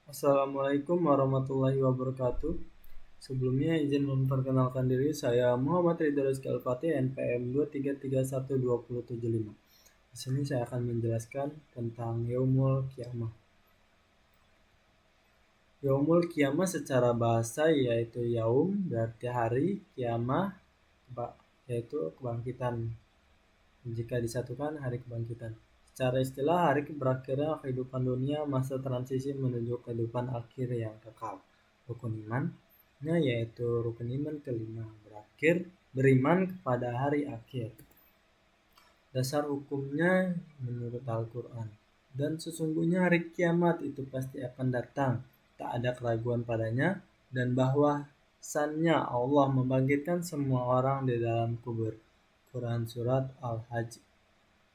Assalamualaikum warahmatullahi wabarakatuh. Sebelumnya izin memperkenalkan diri, saya Muhammad Ridho Rizky Al-Fatih, NPM 2331275. Di sini saya akan menjelaskan tentang Yaumul Qiyamah. Yaumul Qiyamah secara bahasa yaitu yaum berarti hari, qiyamah yaitu kebangkitan. Jika disatukan hari kebangkitan. Secara istilah, hari berakhirnya kehidupan dunia, masa transisi menuju kehidupan akhir yang kekal. Rukun imannya yaitu rukun iman kelima, beriman kepada hari akhir. Dasar hukumnya menurut Al-Quran. Dan sesungguhnya hari kiamat itu pasti akan datang, tak ada keraguan padanya, dan bahwasannya Allah membangkitkan semua orang di dalam kubur. Quran Surat Al-Hajj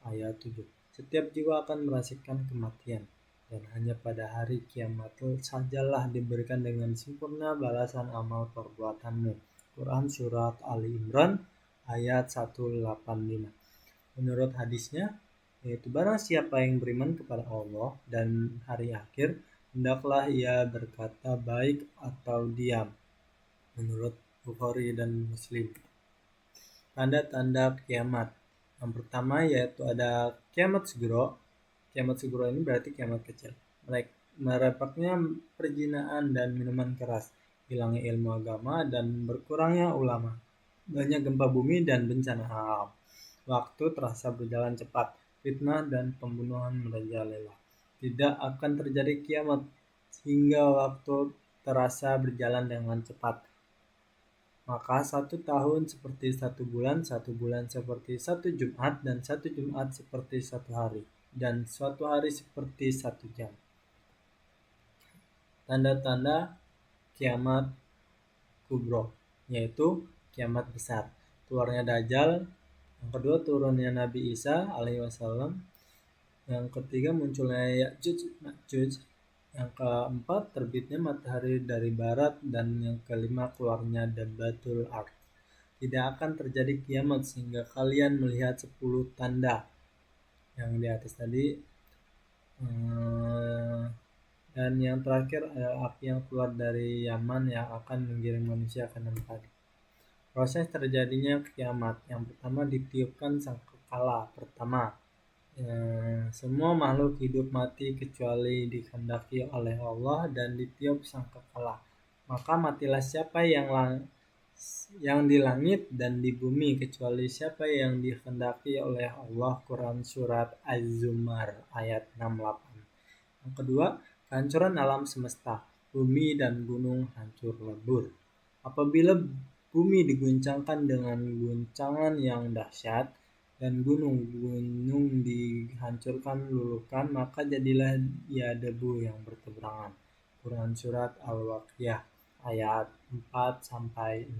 ayat 7. Setiap jiwa akan merasakan kematian, dan hanya pada hari kiamat sajalah diberikan dengan sempurna balasan amal perbuatanmu. Quran Surat Ali Imran ayat 185. Menurut hadisnya, yaitu barang siapa yang beriman kepada Allah dan hari akhir, hendaklah ia berkata baik atau diam. Menurut Bukhari dan Muslim. Tanda-tanda kiamat. Yang pertama yaitu ada kiamat sugro. Kiamat sugro ini berarti kiamat kecil. Merepaknya perjinaan dan minuman keras, hilangnya ilmu agama dan berkurangnya ulama, banyak gempa bumi dan bencana alam. Waktu terasa berjalan cepat, fitnah dan pembunuhan merajalela. Tidak akan terjadi kiamat hingga waktu terasa berjalan dengan cepat. Maka 1 tahun seperti 1 bulan, 1 bulan seperti 1 Jumat, dan 1 Jumat seperti 1 hari, dan suatu hari seperti 1 jam. Tanda-tanda kiamat kubro, yaitu kiamat besar, keluarnya Dajjal, yang kedua turunnya Nabi Isa alaihissalam, yang ketiga munculnya Ya'juj Ma'juj, yang keempat terbitnya matahari dari barat, dan yang kelima keluarnya Dabbatul Ard. Tidak akan terjadi kiamat sehingga kalian melihat 10 tanda yang di atas tadi. Dan yang terakhir adalah api yang keluar dari Yaman yang akan menggiring manusia ke 6 kali. Proses terjadinya kiamat. Yang pertama ditiupkan sangkakala pertama. Semua makhluk hidup mati kecuali dikehendaki oleh Allah dan ditiup sangkakala. Maka matilah siapa yang di langit dan di bumi kecuali siapa yang dikehendaki oleh Allah. Quran Surat Az-Zumar ayat 68. Yang kedua, kehancuran alam semesta, bumi dan gunung hancur lebur. Apabila bumi diguncangkan dengan guncangan yang dahsyat dan gunung-gunung dihancurkan luluhkan, maka jadilah ia debu yang bertebarangan. Quran Surat Al-Waqiah ayat 4-6.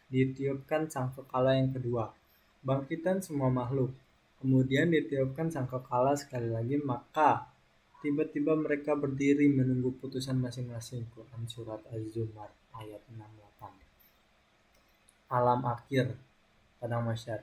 Ditiupkan sangkakala yang kedua, bangkitan semua makhluk. Kemudian ditiupkan sangkakala sekali lagi, maka tiba-tiba mereka berdiri menunggu putusan masing-masing. Quran Surat Az-Zumar ayat 68. Alam akhir, padang mahsyar.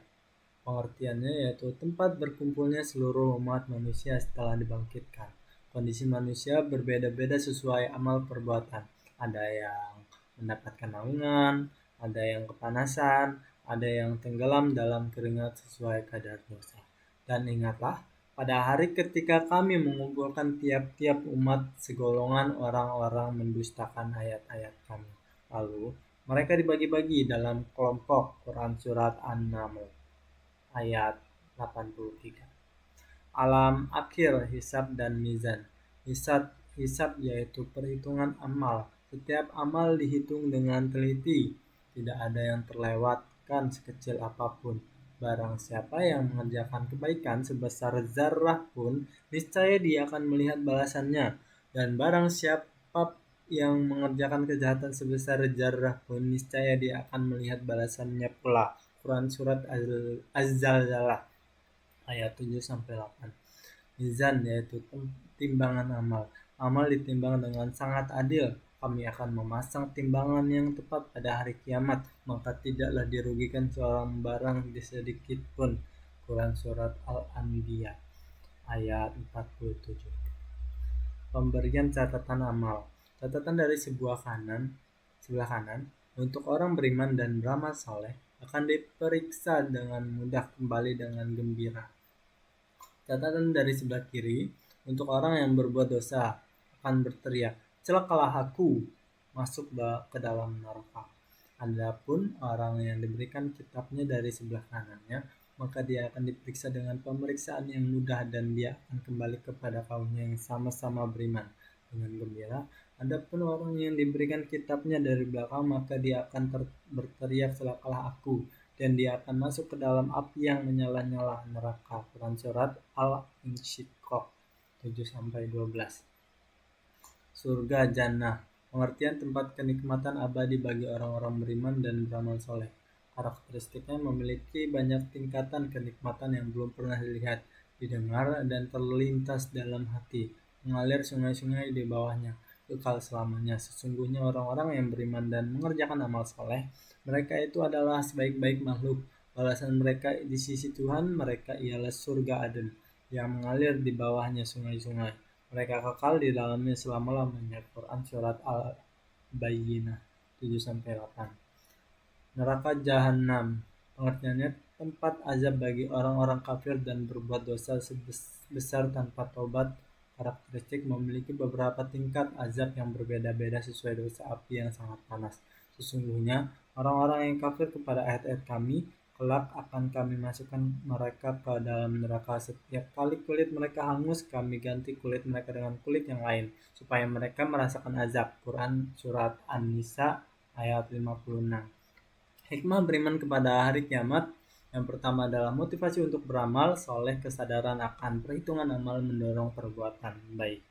Pengertiannya yaitu tempat berkumpulnya seluruh umat manusia setelah dibangkitkan. Kondisi manusia berbeda-beda sesuai amal perbuatan. Ada yang mendapatkan naungan, ada yang kepanasan, ada yang tenggelam dalam keringat sesuai kadar dosa. Dan ingatlah, pada hari ketika kami mengumpulkan tiap-tiap umat segolongan orang-orang mendustakan ayat-ayat kami. Lalu mereka dibagi-bagi dalam kelompok. Quran Surat An-Naml ayat 83. Alam akhir, hisab dan mizan. Hisab yaitu perhitungan amal. Setiap amal dihitung dengan teliti. Tidak ada yang terlewatkan sekecil apapun. Barang siapa yang mengerjakan kebaikan sebesar zarrah pun, niscaya dia akan melihat balasannya. Dan barang siapa yang mengerjakan kejahatan sebesar zarrah pun, niscaya dia akan melihat balasannya pula. Quran Surat Az-Zalzalah ayat 7-8. Mizan yaitu timbangan amal. Amal ditimbang dengan sangat adil. Kami akan memasang timbangan yang tepat pada hari kiamat, maka tidaklah dirugikan seorang barang sedikit pun. Quran Surat Al-Anbiya ayat 47. pemberian catatan amal. Catatan dari sebelah kanan untuk orang beriman dan beramal soleh akan diperiksa dengan mudah kembali dengan gembira. Catatan dari sebelah kiri untuk orang yang berbuat dosa akan berteriak, celakalah aku, masuk ke dalam neraka. Adapun orang yang diberikan kitabnya dari sebelah kanannya, maka dia akan diperiksa dengan pemeriksaan yang mudah dan dia akan kembali kepada kaumnya yang sama-sama beriman dengan gembira. Adapun orang yang diberikan kitabnya dari belakang, maka dia akan berteriak, celakalah aku, dan dia akan masuk ke dalam api yang menyala-nyala, neraka. Quran Surat Al-Insyiqaq 7-12. Surga Jannah, pengertian tempat kenikmatan abadi bagi orang-orang beriman dan beramal soleh. Karakteristiknya memiliki banyak tingkatan kenikmatan yang belum pernah dilihat, didengar, dan terlintas dalam hati. Mengalir sungai-sungai di bawahnya, kekal selamanya. Sesungguhnya orang-orang yang beriman dan mengerjakan amal soleh, mereka itu adalah sebaik-baik makhluk. Balasan mereka di sisi Tuhan mereka ialah surga Aden, yang mengalir di bawahnya sungai-sungai. Mereka kekal di dalamnya selama-lamanya. Quran Surat Al-Bayyinah 7-8. Neraka Jahanam, pengertiannya tempat azab bagi orang-orang kafir dan berbuat dosa besar tanpa tobat. Karakteristik memiliki beberapa tingkat azab yang berbeda-beda sesuai dosa api yang sangat panas. Sesungguhnya orang-orang yang kafir kepada ayat-ayat kami, kelak akan kami masukkan mereka ke dalam neraka. Setiap kali kulit mereka hangus, kami ganti kulit mereka dengan kulit yang lain, supaya mereka merasakan azab. Quran Surat An-Nisa ayat 56. Hikmah beriman kepada hari kiamat. Yang pertama adalah motivasi untuk beramal soleh, kesadaran akan perhitungan amal mendorong perbuatan baik.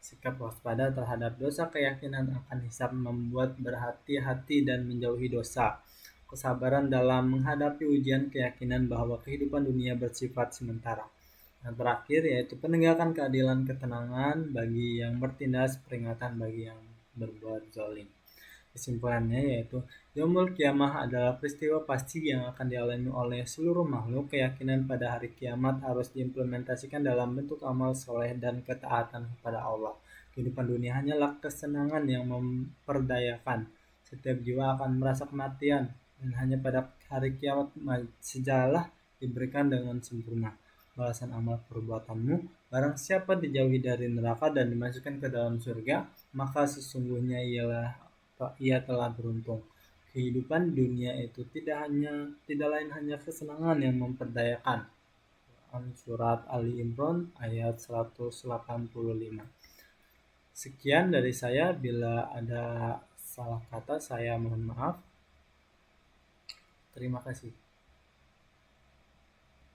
Sikap waspada terhadap dosa, keyakinan akan hisab membuat berhati-hati dan menjauhi dosa. Kesabaran dalam menghadapi ujian, keyakinan bahwa kehidupan dunia bersifat sementara. Yang terakhir yaitu penegakan keadilan, ketenangan bagi yang bertindas, peringatan bagi yang berbuat zalim. Kesimpulannya yaitu Yaumul Kiamah adalah peristiwa pasti yang akan dialami oleh seluruh makhluk. Keyakinan pada hari kiamat harus diimplementasikan dalam bentuk amal soleh dan ketaatan kepada Allah. Kehidupan dunia hanyalah kesenangan yang memperdayakan. Setiap jiwa akan merasa kematian, dan hanya pada hari kiamat sajalah diberikan dengan sempurna balasan amal perbuatanmu. Barang siapa dijauhi dari neraka dan dimasukkan ke dalam surga, maka sesungguhnya ia telah beruntung. Kehidupan dunia itu tidak lain hanya kesenangan yang memperdayakan. Surat Ali Imran ayat 185. Sekian dari saya, bila ada salah kata saya mohon maaf. Terima kasih.